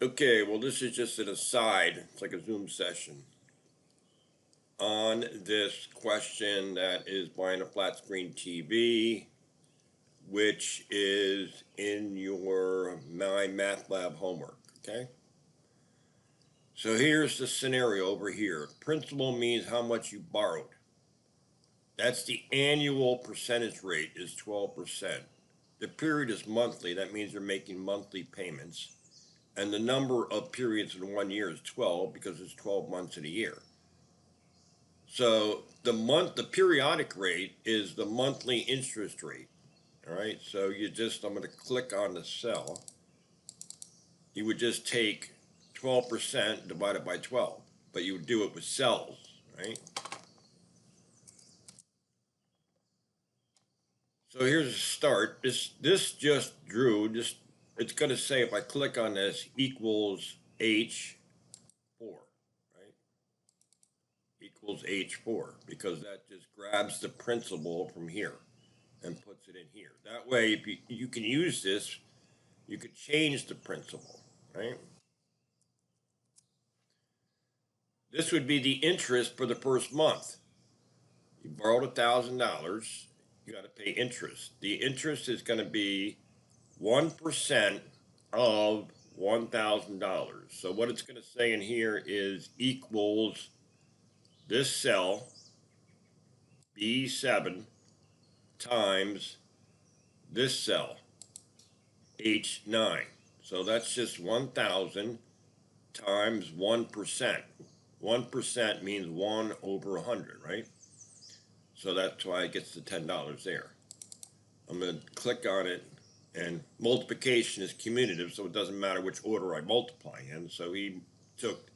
Okay, well, this is just an aside. It's like a Zoom session on this question that is buying a flat screen TV, which is in your My Math Lab homework. Okay, so here's the scenario over here. Principal means how much you borrowed. That's the annual percentage rate is 12%. The period is monthly. That means you're making monthly payments. And the number of periods in 1 year is 12 because it's 12 months in a year. So the periodic rate is the monthly interest rate. All right. So I'm going to click on the cell. You would just take 12% divided by 12, but you would do it with cells, right? So here's a start. This just drew. It's going to say if I click on this equals H4, right? Equals H4 because that just grabs the principal from here and puts it in here. That way, if you can use this, you could change the principal, right? This would be the interest for the first month. You borrowed $1,000, you got to pay interest. The interest is going to be 1% of $1,000. So what it's going to say in here is equals this cell B7 times this cell H9. So that's just 1,000 times 1%. 1% means 1 over 100, right? So that's why it gets the $10 there. I'm going to click on it, and multiplication is commutative, so it doesn't matter which order I multiply in. So he took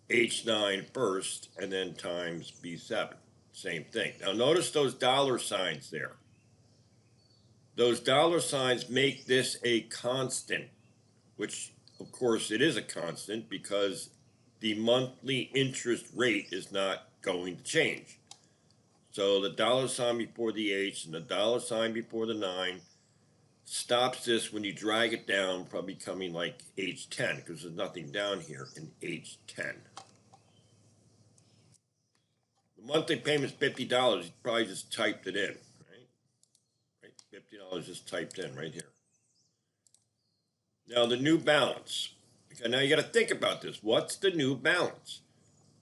H9 first and then times B7. Same thing. Now notice those dollar signs there. Those dollar signs make this a constant, which of course it is a constant because the monthly interest rate is not going to change. So the dollar sign before the H and the dollar sign before the 9 stops this when you drag it down from becoming like H10 because there's nothing down here in H10. The monthly payment's $50. You probably just typed it in, right? Right, $50 just typed in right here. Now the new balance. Okay, now you got to think about this. What's the new balance?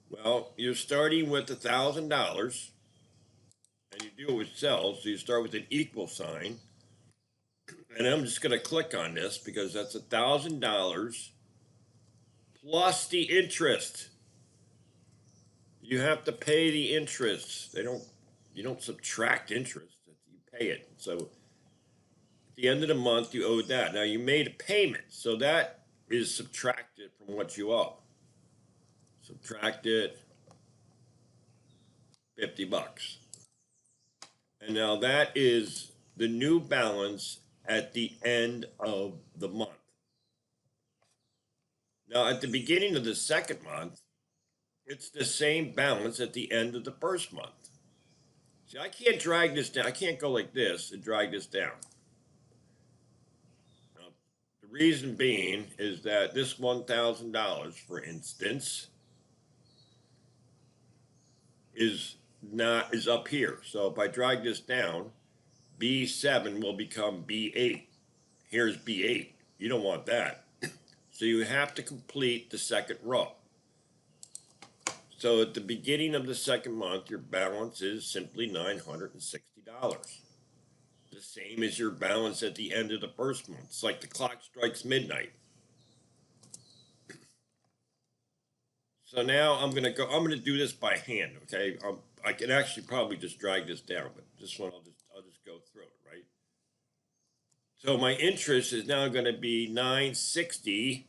Well, you're starting with $1,000, and you do it with cells. So you start with an equal sign, and I'm just going to click on this because that's $1,000 plus the interest. You have to pay the interest. You don't subtract interest. You pay it. So at the end of the month, you owe that. Now you made a payment, so that is subtracted from what you owe. Subtract it, $50. And now that is the new balance at the end of the month. Now, at the beginning of the second month, it's the same balance at the end of the first month. See, I can't drag this down. I can't go like this and drag this down. Now, the reason being is that this $1,000, for instance, is up here. So if I drag this down, B7 will become B8. Here's B8. You don't want that. So you have to complete the second row. So at the beginning of the second month, your balance is simply $960. The same as your balance at the end of the first month. It's like the clock strikes midnight. So now I'm going to do this by hand, okay? I can actually probably just drag this down, but this one I'll just go through it, right? So my interest is now going to be 960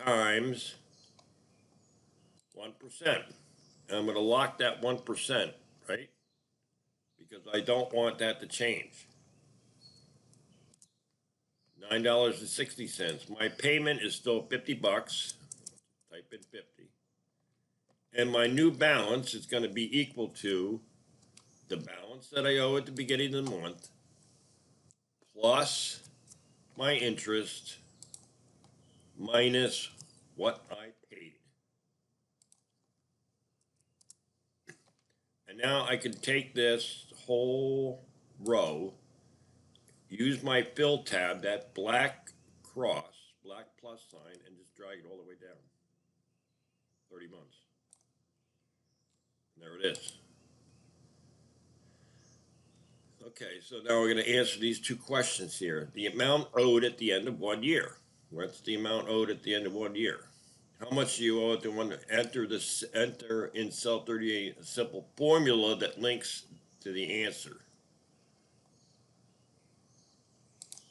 times 1%. And I'm going to lock that 1%, right? Because I don't want that to change. $9.60. My payment is still $50. Type in 50. And my new balance is going to be equal to the balance that I owe at the beginning of the month plus my interest minus what I paid. And now I can take this whole row, use my fill tab, that black cross, black plus sign, and just drag it all the way down. 30 months. And there it is. Okay, so now we're going to answer these two questions here. The amount owed at the end of 1 year. What's the amount owed at the end of 1 year? How much do you owe at the one? Enter in cell 38 a simple formula that links to the answer.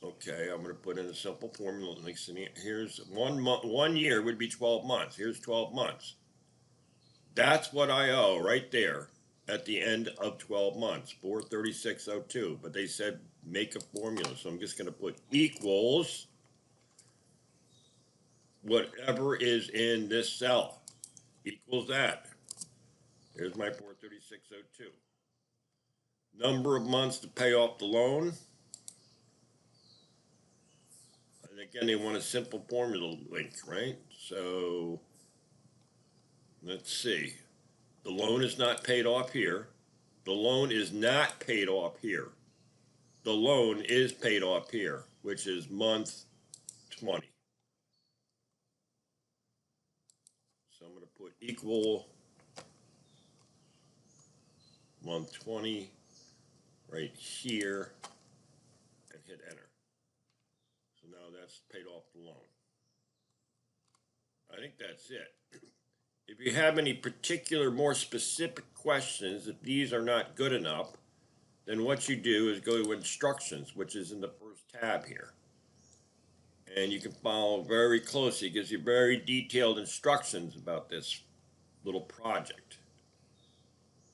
Okay, I'm going to put in a simple formula that links to the. Here's 1 month. 1 year would be 12 months. Here's 12 months. That's what I owe right there at the end of 12 months, 436.02. But they said make a formula, so I'm just going to put equals whatever is in this cell. Equals that. Here's my 436.02. Number of months to pay off the loan. And again, they want a simple formula link, right? So let's see. The loan is not paid off here. The loan is not paid off here. The loan is paid off here, which is month 20. So I'm going to put equal month 20 right here and hit enter. So now that's paid off the loan. I think that's it. If you have any particular, more specific questions, if these are not good enough, then what you do is go to instructions, which is in the first tab here. And you can follow very closely. It gives you very detailed instructions about this little project.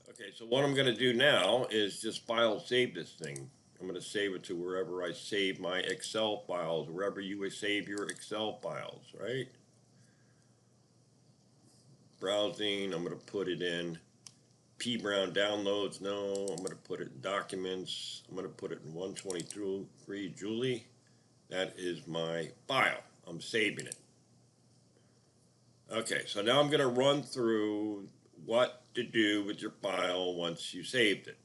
Okay, so what I'm going to do now is just file save this thing. I'm going to save it to wherever I save my Excel files, wherever you would save your Excel files, right? Browsing, I'm going to put it in P Brown downloads. No, I'm going to put it in documents. I'm going to put it in 123 Julie. That is my file. I'm saving it. Okay, so now I'm going to run through what to do with your file once you saved it.